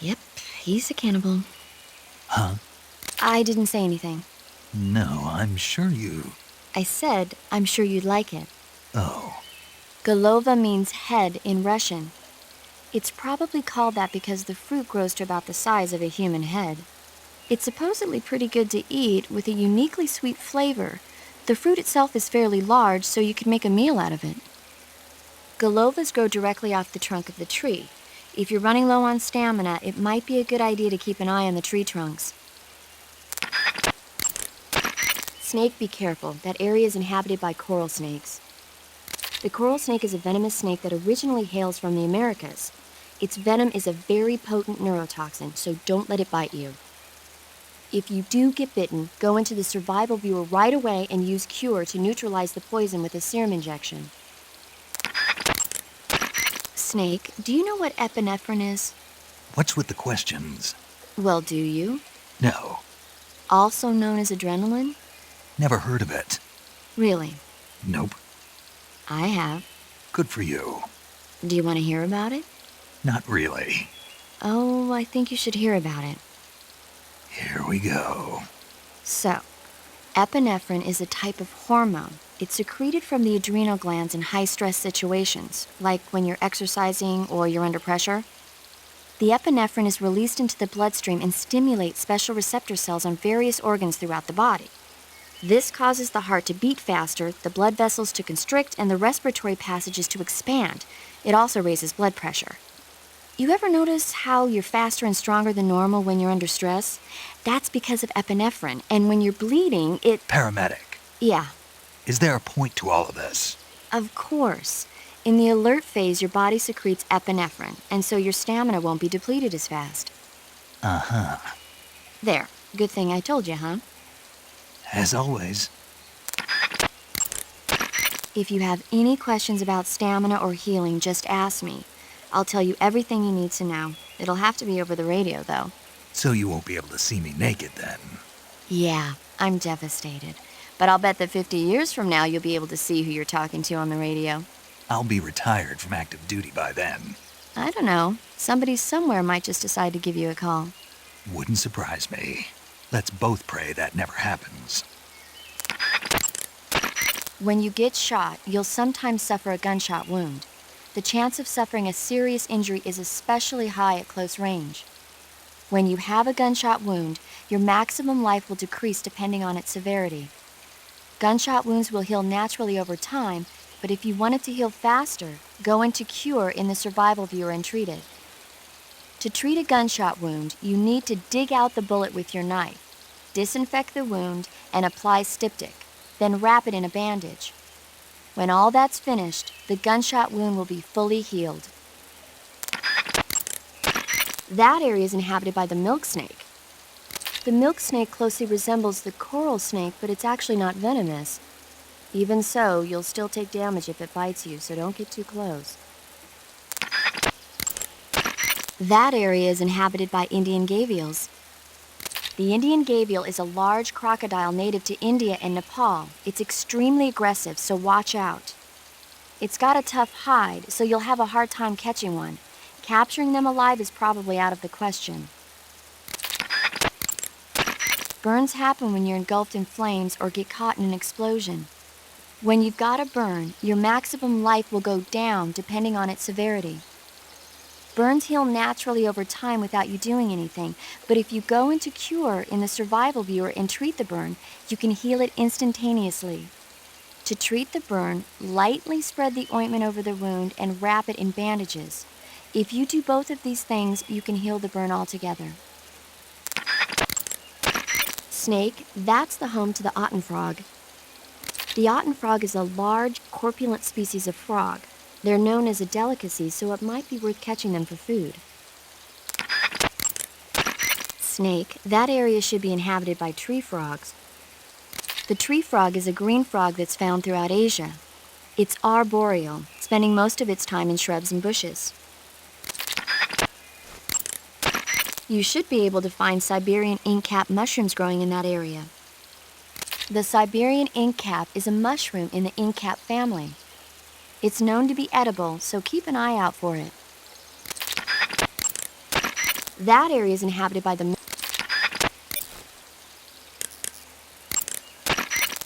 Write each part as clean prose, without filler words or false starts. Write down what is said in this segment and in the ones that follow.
Yep, he's a cannibal. Huh? I didn't say anything. No, I'm sure you... I said, I'm sure you'd like it. Oh. Golova means head in Russian. It's probably called that because the fruit grows to about the size of a human head. It's supposedly pretty good to eat with a uniquely sweet flavor. The fruit itself is fairly large, so you could make a meal out of it. Golovas grow directly off the trunk of the tree. If you're running low on stamina, it might be a good idea to keep an eye on the tree trunks. Snake, be careful. That area is inhabited by coral snakes. The coral snake is a venomous snake that originally hails from the Americas. Its venom is a very potent neurotoxin, so don't let it bite you. If you do get bitten, go into the survival viewer right away and use Cure to neutralize the poison with a serum injection. Snake, do you know what epinephrine is? What's with the questions? Well, do you? No. Also known as adrenaline? Never heard of it. Really? Nope. I have. Good for you. Do you want to hear about it? Not really. Oh, I think you should hear about it. Here we go. So, epinephrine is a type of hormone. It's secreted from the adrenal glands in high-stress situations, like when you're exercising or you're under pressure. The epinephrine is released into the bloodstream and stimulates special receptor cells on various organs throughout the body. This causes the heart to beat faster, the blood vessels to constrict, and the respiratory passages to expand. It also raises blood pressure. You ever notice how you're faster and stronger than normal when you're under stress? That's because of epinephrine, and when you're bleeding, it... Paramedic. Yeah. Is there a point to all of this? Of course. In the alert phase, your body secretes epinephrine, and so your stamina won't be depleted as fast. Uh-huh. There. Good thing I told you, huh? As always. If you have any questions about stamina or healing, just ask me. I'll tell you everything you need to know. It'll have to be over the radio, though. So you won't be able to see me naked, then? Yeah, I'm devastated. But I'll bet that 50 years from now, you'll be able to see who you're talking to on the radio. I'll be retired from active duty by then. I don't know. Somebody somewhere might just decide to give you a call. Wouldn't surprise me. Let's both pray that never happens. When you get shot, you'll sometimes suffer a gunshot wound. The chance of suffering a serious injury is especially high at close range. When you have a gunshot wound, your maximum life will decrease depending on its severity. Gunshot wounds will heal naturally over time, but if you want it to heal faster, go into Cure in the survival viewer and treat it. To treat a gunshot wound, you need to dig out the bullet with your knife, disinfect the wound, and apply styptic, then wrap it in a bandage. When all that's finished, the gunshot wound will be fully healed. That area is inhabited by the milk snake. The milk snake closely resembles the coral snake, but it's actually not venomous. Even so, you'll still take damage if it bites you, so don't get too close. That area is inhabited by Indian gavials. The Indian gavial is a large crocodile native to India and Nepal. It's extremely aggressive, so watch out. It's got a tough hide, so you'll have a hard time catching one. Capturing them alive is probably out of the question. Burns happen when you're engulfed in flames or get caught in an explosion. When you've got a burn, your maximum life will go down depending on its severity. Burns heal naturally over time without you doing anything, but if you go into Cure in the survival viewer and treat the burn, you can heal it instantaneously. To treat the burn, lightly spread the ointment over the wound and wrap it in bandages. If you do both of these things, you can heal the burn altogether. Snake, that's the home to the Otten frog. The Otten frog is a large, corpulent species of frog. They're known as a delicacy, so it might be worth catching them for food. Snake, that area should be inhabited by tree frogs. The tree frog is a green frog that's found throughout Asia. It's arboreal, spending most of its time in shrubs and bushes. You should be able to find Siberian inkcap mushrooms growing in that area. The Siberian inkcap is a mushroom in the inkcap family. It's known to be edible, so keep an eye out for it. That area is inhabited by the...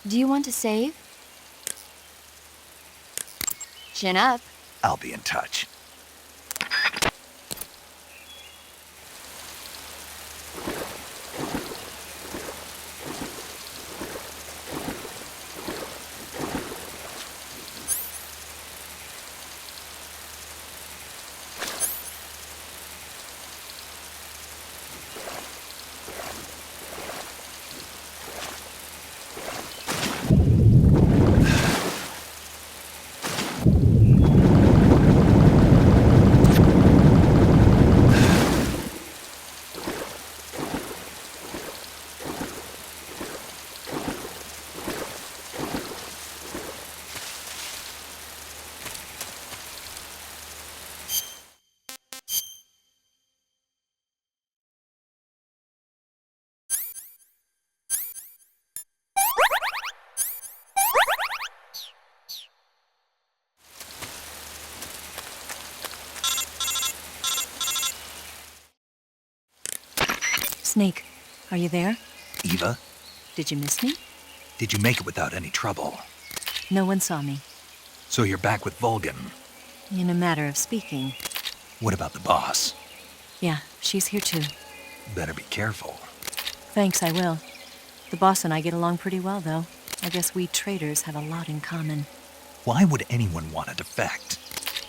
Do you want to save? Chin up. I'll be in touch. Snake, are you there? Eva, Did you miss me? did you make it without any trouble? No one saw me. So you're back with Vulcan. In a matter of speaking. What about the boss? Yeah, she's here too. Better be careful. Thanks, I will. The boss and I get along pretty well, though. I guess we traders have a lot in common. Why would anyone want to defect?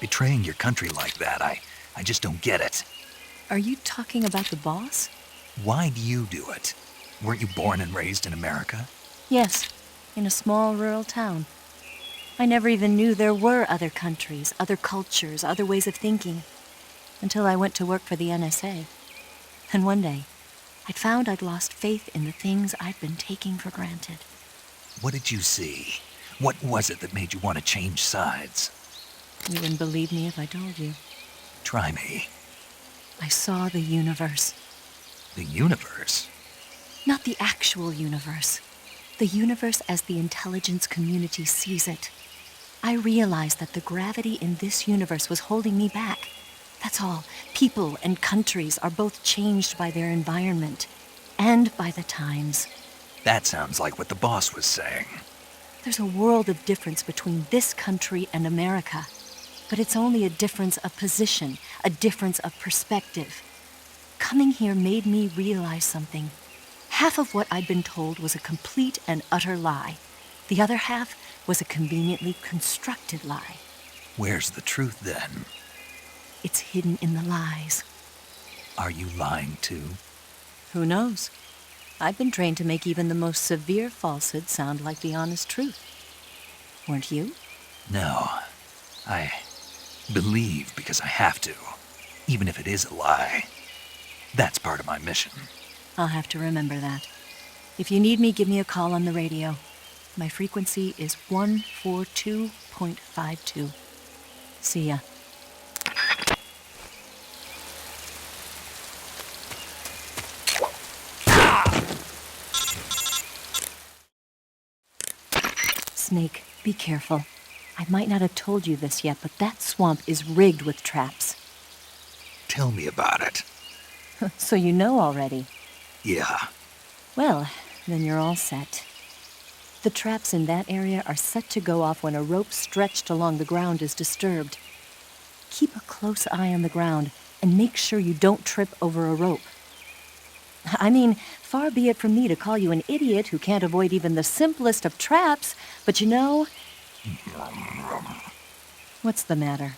Betraying your country like that, I just don't get it. Are you talking about the boss? Why do you do it? Weren't you born and raised in America? Yes, in a small rural town. I never even knew there were other countries, other cultures, other ways of thinking, until I went to work for the NSA. And one day, I'd found I'd lost faith in the things I'd been taking for granted. What did you see? What was it that made you want to change sides? You wouldn't believe me if I told you. Try me. I saw the universe. The universe? Not the actual universe. The universe as the intelligence community sees it. I realized that the gravity in this universe was holding me back. That's all. People and countries are both changed by their environment and by the times. That sounds like what the boss was saying. There's a world of difference between this country and America. But it's only a difference of position, a difference of perspective. Coming here made me realize something. Half of what I'd been told was a complete and utter lie. The other half was a conveniently constructed lie. Where's the truth then? It's hidden in the lies. Are you lying too? Who knows? I've been trained to make even the most severe falsehood sound like the honest truth. Weren't you? No. I believe because I have to, even if it is a lie. That's part of my mission. I'll have to remember that. If you need me, give me a call on the radio. My frequency is 142.52. See ya. Snake, be careful. I might not have told you this yet, but that swamp is rigged with traps. Tell me about it. So you know already. Yeah. Well, then you're all set. The traps in that area are set to go off when a rope stretched along the ground is disturbed. Keep a close eye on the ground and make sure you don't trip over a rope. I mean, far be it from me to call you an idiot who can't avoid even the simplest of traps, but you know... What's the matter?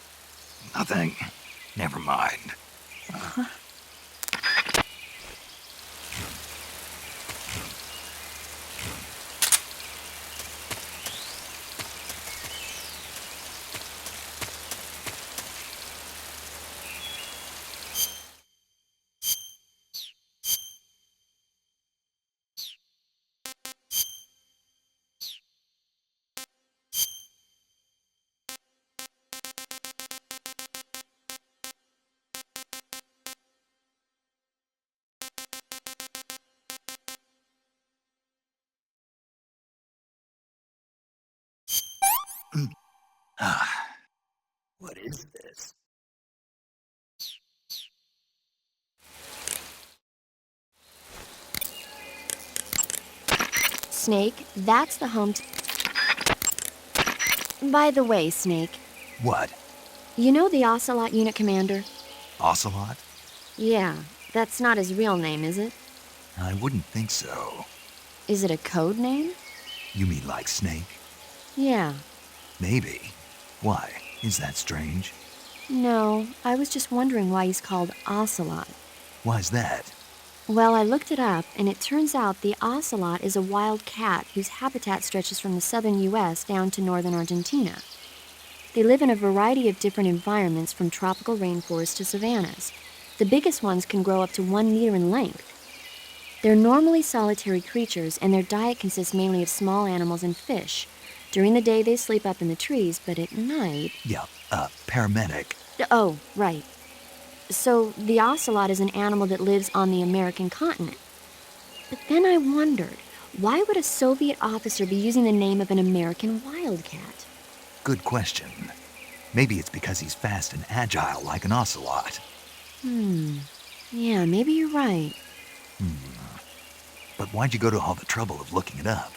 Nothing. Never mind. What is this? Snake, that's the home to... By the way, Snake, What? you know the Ocelot unit commander? Ocelot? Yeah, that's not his real name, is it? I wouldn't think so. Is it a code name? You mean like Snake? Yeah. Maybe. Why? Is that strange? No, I was just wondering why he's called Ocelot. Why's that? Well, I looked it up, and it turns out the ocelot is a wild cat whose habitat stretches from the southern U.S. down to northern Argentina. They live in a variety of different environments, from tropical rainforests to savannas. The biggest ones can grow up to 1 meter in length. They're normally solitary creatures, and their diet consists mainly of small animals and fish. During the day, they sleep up in the trees, but at night... Yeah, paramedic. Oh, right. So the ocelot is an animal that lives on the American continent. But then I wondered, why would a Soviet officer be using the name of an American wildcat? Good question. Maybe it's because he's fast and agile like an ocelot. Yeah, maybe you're right. But why'd you go to all the trouble of looking it up?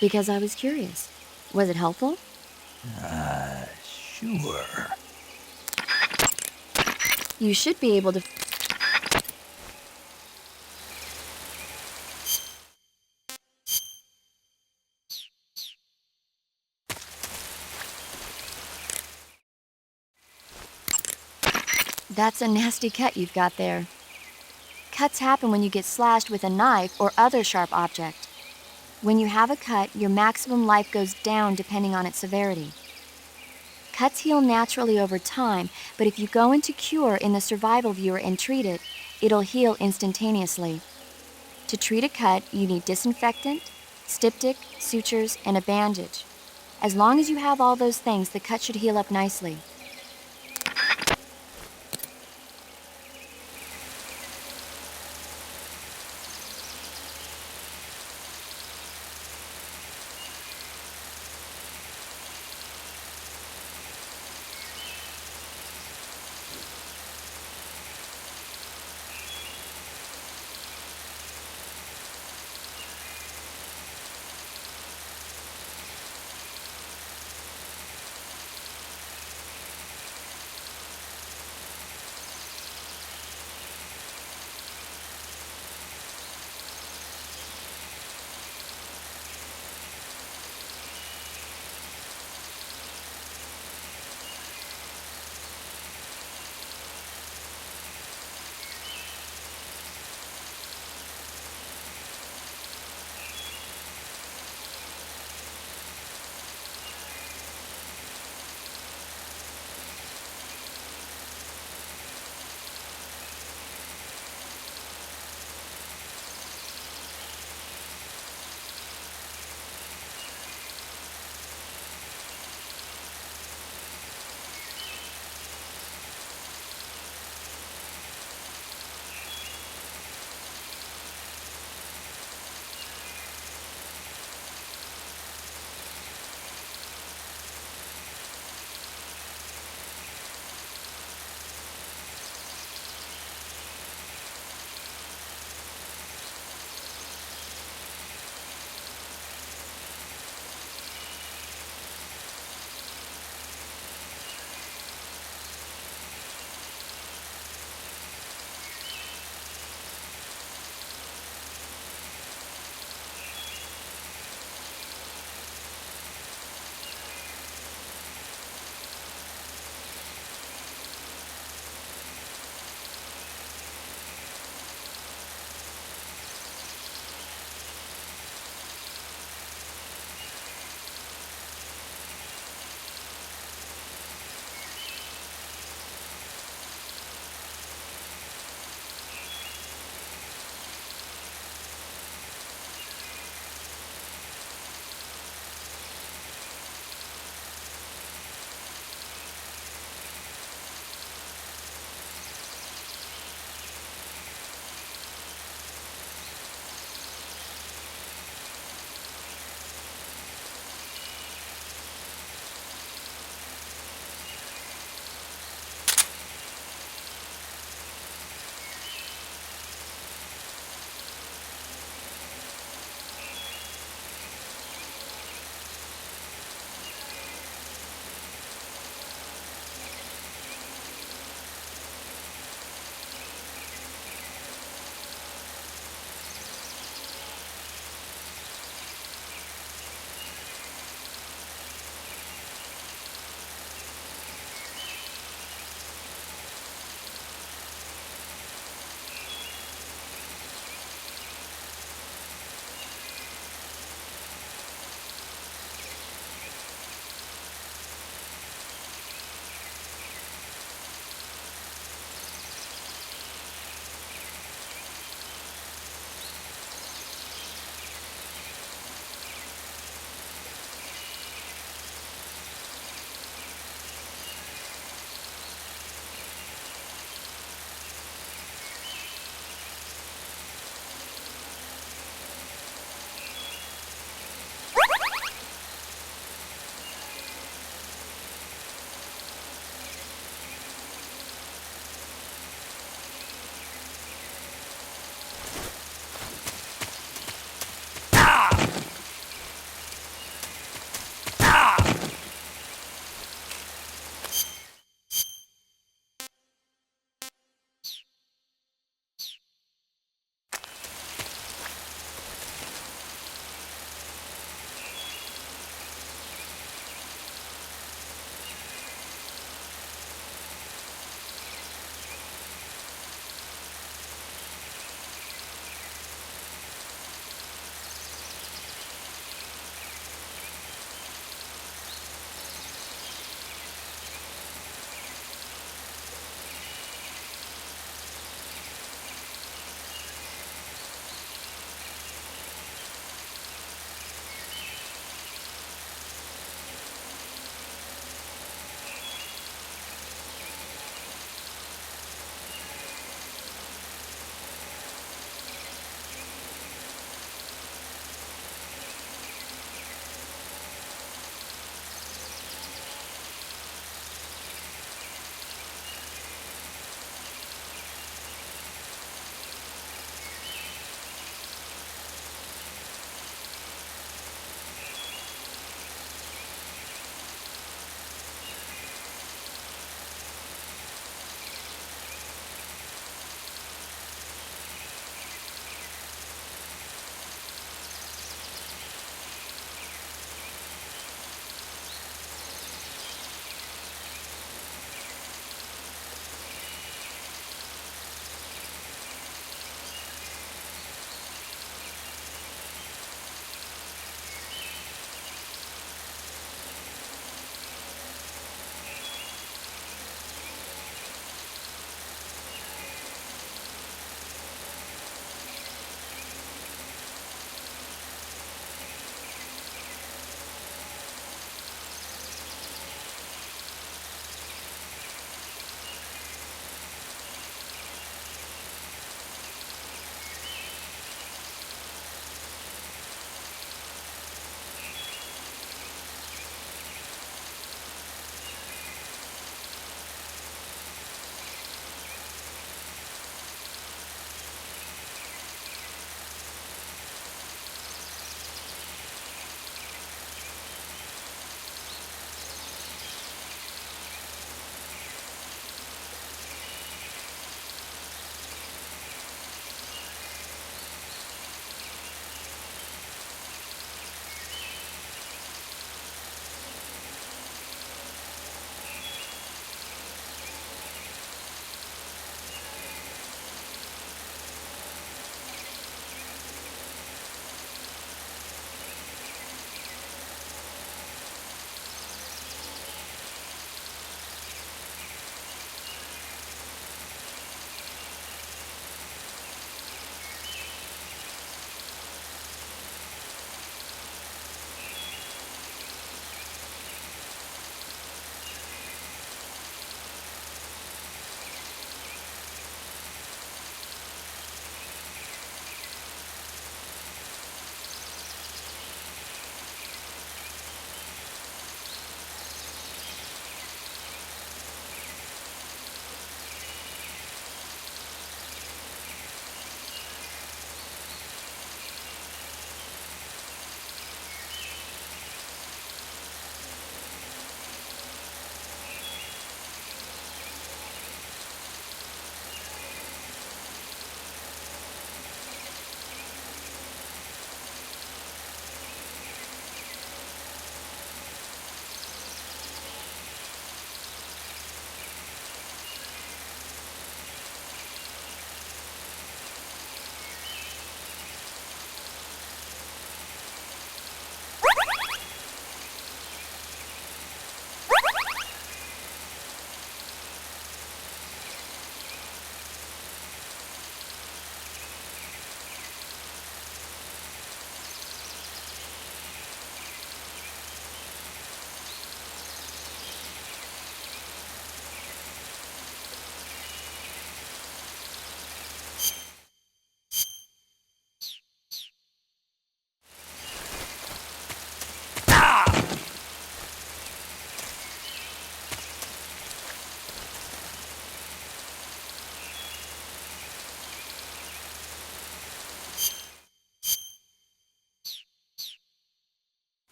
Because I was curious. Was it helpful? Sure. You should be able to... That's a nasty cut you've got there. Cuts happen when you get slashed with a knife or other sharp object. When you have a cut, your maximum life goes down depending on its severity. Cuts heal naturally over time, but if you go into cure in the survival viewer and treat it, it'll heal instantaneously. To treat a cut, you need disinfectant, styptic, sutures, and a bandage. As long as you have all those things, the cut should heal up nicely.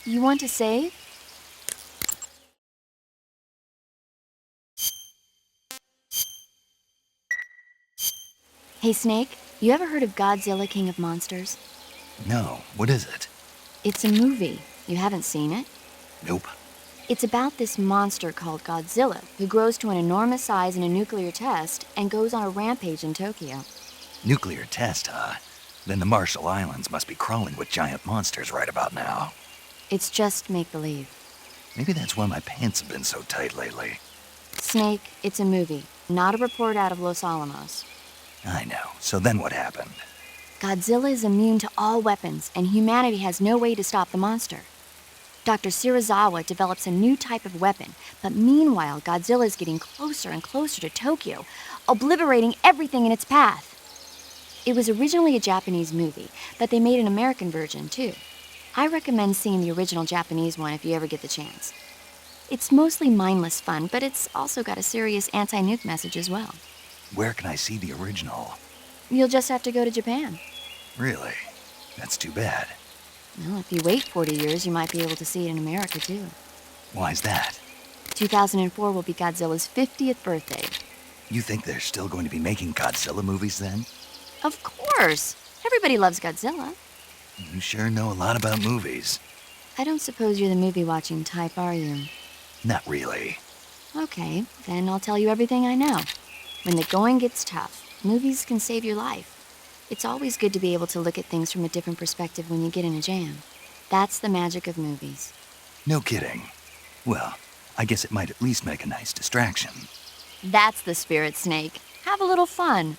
You want to save? Hey, Snake, you ever heard of Godzilla King of Monsters? No, what is it? It's a movie. You haven't seen it? Nope. It's about this monster called Godzilla who grows to an enormous size in a nuclear test and goes on a rampage in Tokyo. Nuclear test, huh? Then the Marshall Islands must be crawling with giant monsters right about now. It's just make-believe. Maybe that's why my pants have been so tight lately. Snake, it's a movie, not a report out of Los Alamos. I know. So then what happened? Godzilla is immune to all weapons, and humanity has no way to stop the monster. Dr. Shirazawa develops a new type of weapon, but meanwhile, Godzilla is getting closer and closer to Tokyo, obliterating everything in its path. It was originally a Japanese movie, but they made an American version, too. I recommend seeing the original Japanese one if you ever get the chance. It's mostly mindless fun, but it's also got a serious anti-nuke message as well. Where can I see the original? You'll just have to go to Japan. Really? That's too bad. Well, if you wait 40 years, you might be able to see it in America, too. Why's that? 2004 will be Godzilla's 50th birthday. You think they're still going to be making Godzilla movies then? Of course! Everybody loves Godzilla. You sure know a lot about movies. I don't suppose you're the movie-watching type, are you? Not really. Okay, then I'll tell you everything I know. When the going gets tough, movies can save your life. It's always good to be able to look at things from a different perspective when you get in a jam. That's the magic of movies. No kidding. Well, I guess it might at least make a nice distraction. That's the spirit, Snake. Have a little fun.